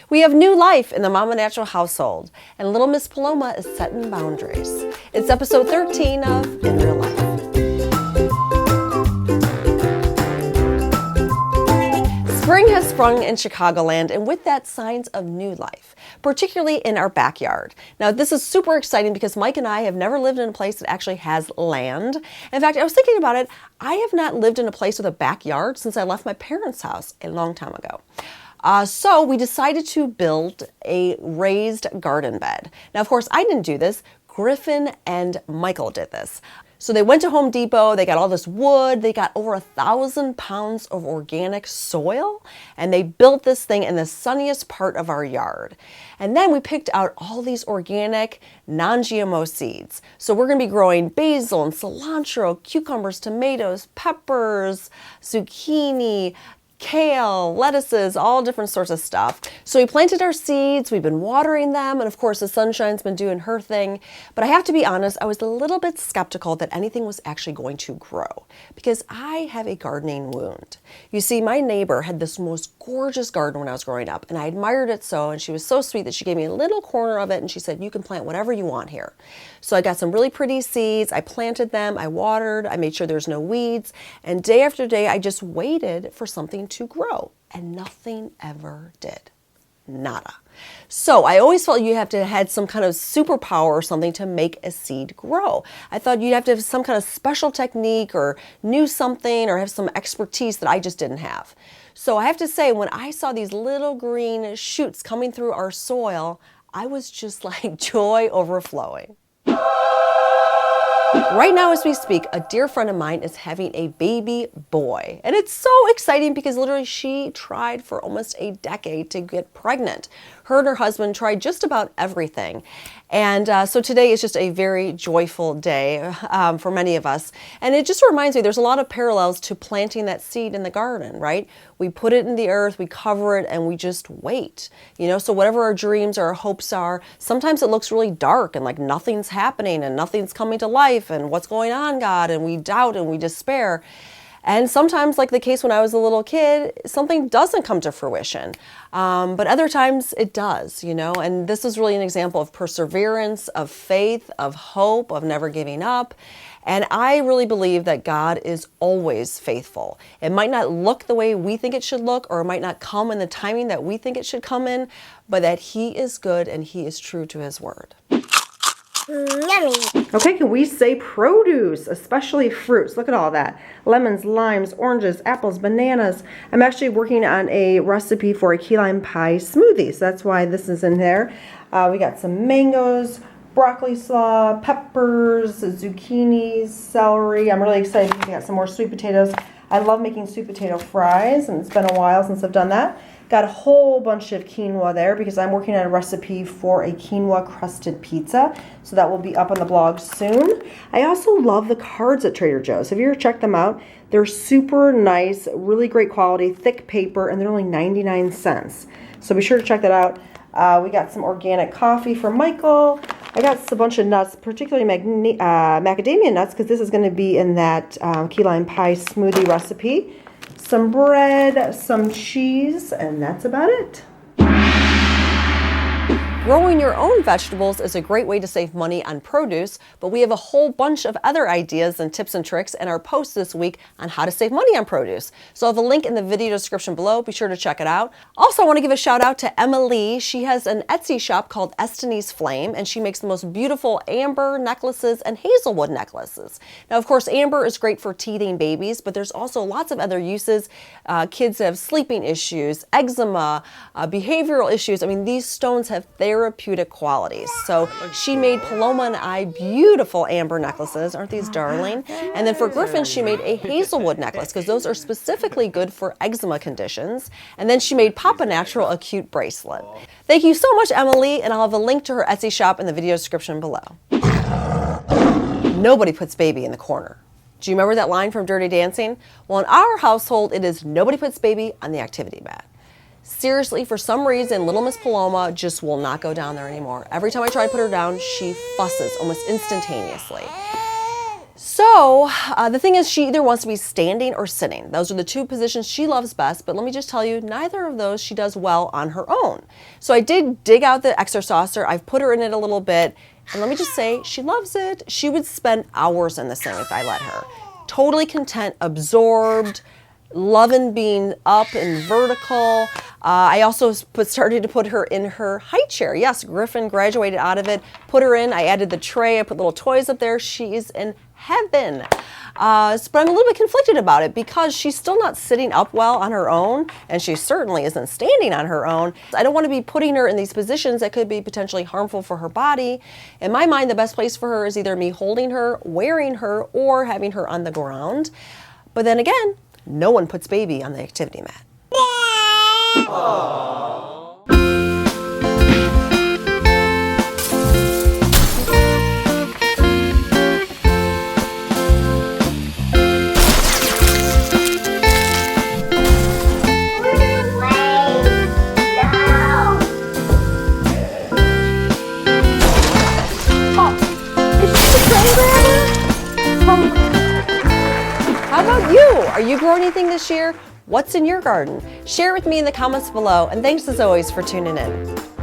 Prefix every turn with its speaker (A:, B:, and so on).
A: We have new life in the Mama Natural household, and little Miss Paloma is setting boundaries. It's episode 13 of In Real Life. Spring has sprung in Chicagoland, and with that, signs of new life, particularly in our backyard. Now, this is super exciting because Mike and I have never lived in a place that actually has land. In fact, I was thinking about it. I have not lived in a place with a backyard since I left my parents' house a long time ago. So we decided to build a raised garden bed. Now, of course, I didn't do this. Griffin and Michael did this. So they went to Home Depot, they got all this wood, they got over 1,000 pounds of organic soil, and they built this thing in the sunniest part of our yard. And then we picked out all these organic, non-GMO seeds. So we're gonna be growing basil and cilantro, cucumbers, tomatoes, peppers, zucchini, kale, lettuces, all different sorts of stuff. So we planted our seeds, we've been watering them, and of course the sunshine's been doing her thing. But I have to be honest, I was a little bit skeptical that anything was actually going to grow because I have a gardening wound. You see, my neighbor had this most gorgeous garden when I was growing up, and I admired it so, and she was so sweet that she gave me a little corner of it, and she said, you can plant whatever you want here. So I got some really pretty seeds, I planted them, I watered, I made sure there's no weeds, and day after day I just waited for something to grow, and nothing ever did. Nada. So I always felt you have to have some kind of superpower or something to make a seed grow. I thought you'd have to have some kind of special technique or knew something or have some expertise that I just didn't have. So I have to say, when I saw these little green shoots coming through our soil, I was just like joy overflowing. Right now as we speak, a dear friend of mine is having a baby boy. And it's so exciting because literally she tried for almost a decade to get pregnant. Her and her husband tried just about everything. And so today is just a very joyful day for many of us. And it just reminds me there's a lot of parallels to planting that seed in the garden, right? We put it in the earth, we cover it, and we just wait. You know, so whatever our dreams or our hopes are, sometimes it looks really dark and like nothing's happening and nothing's coming to life and what's going on, God, and we doubt and we despair. And sometimes, like the case when I was a little kid, something doesn't come to fruition. But other times it does, you know, and this is really an example of perseverance, of faith, of hope, of never giving up. And I really believe that God is always faithful. It might not look the way we think it should look, or it might not come in the timing that we think it should come in, but that He is good and He is true to His word.
B: Yummy.
A: Okay, can we say produce, especially fruits? Look at all that. Lemons, limes, oranges, apples, bananas. I'm actually working on a recipe for a key lime pie smoothie, so that's why this is in there. We got some mangoes, broccoli slaw, peppers, zucchini, celery. I'm really excited because we got some more sweet potatoes. I love making sweet potato fries, and it's been a while since I've done that. Got a whole bunch of quinoa there because I'm working on a recipe for a quinoa crusted pizza. So that will be up on the blog soon. I also love the cards at Trader Joe's. Have you ever checked them out? They're super nice, really great quality, thick paper, and they're only 99 cents. So be sure to check that out. We got some organic coffee from Michael. I got a bunch of nuts, particularly macadamia nuts, because this is going to be in that key lime pie smoothie recipe. Some bread, some cheese, and that's about it. Growing your own vegetables is a great way to save money on produce, but we have a whole bunch of other ideas and tips and tricks in our post this week on how to save money on produce. So I have a link in the video description below. Be sure to check it out. Also, I want to give a shout out to Emily. She has an Etsy shop called Estini's Flame, and she makes the most beautiful amber necklaces and hazelwood necklaces. Now, of course, amber is great for teething babies, but there's also lots of other uses. Kids have sleeping issues, eczema, behavioral issues. I mean, these stones have therapeutic qualities. So she made Paloma and I beautiful amber necklaces. Aren't these darling? And then for Griffin, she made a hazelwood necklace because those are specifically good for eczema conditions. And then she made Papa Natural a cute bracelet. Thank you so much, Emily, and I'll have a link to her Etsy shop in the video description below. Nobody puts baby in the corner. Do you remember that line from Dirty Dancing? Well, in our household, it is nobody puts baby on the activity mat. Seriously, for some reason, little Miss Paloma just will not go down there anymore. Every time I try to put her down, she fusses almost instantaneously. So the thing is, she either wants to be standing or sitting. Those are the two positions she loves best, but let me just tell you, neither of those she does well on her own. So I did dig out the Exercsaucer. I've put her in it a little bit, and let me just say, she loves it. She would spend hours in this thing if I let her. Totally content, absorbed, loving being up and vertical. I also started to put her in her high chair. Yes, Griffin graduated out of it, put her in. I added the tray, I put little toys up there. She's in heaven. But I'm a little bit conflicted about it because she's still not sitting up well on her own, and she certainly isn't standing on her own. I don't want to be putting her in these positions that could be potentially harmful for her body. In my mind, the best place for her is either me holding her, wearing her, or having her on the ground. But then again, no one puts baby on the activity mat. How about you? Are you growing anything this year? What's in your garden? Share with me in the comments below, and thanks as always for tuning in.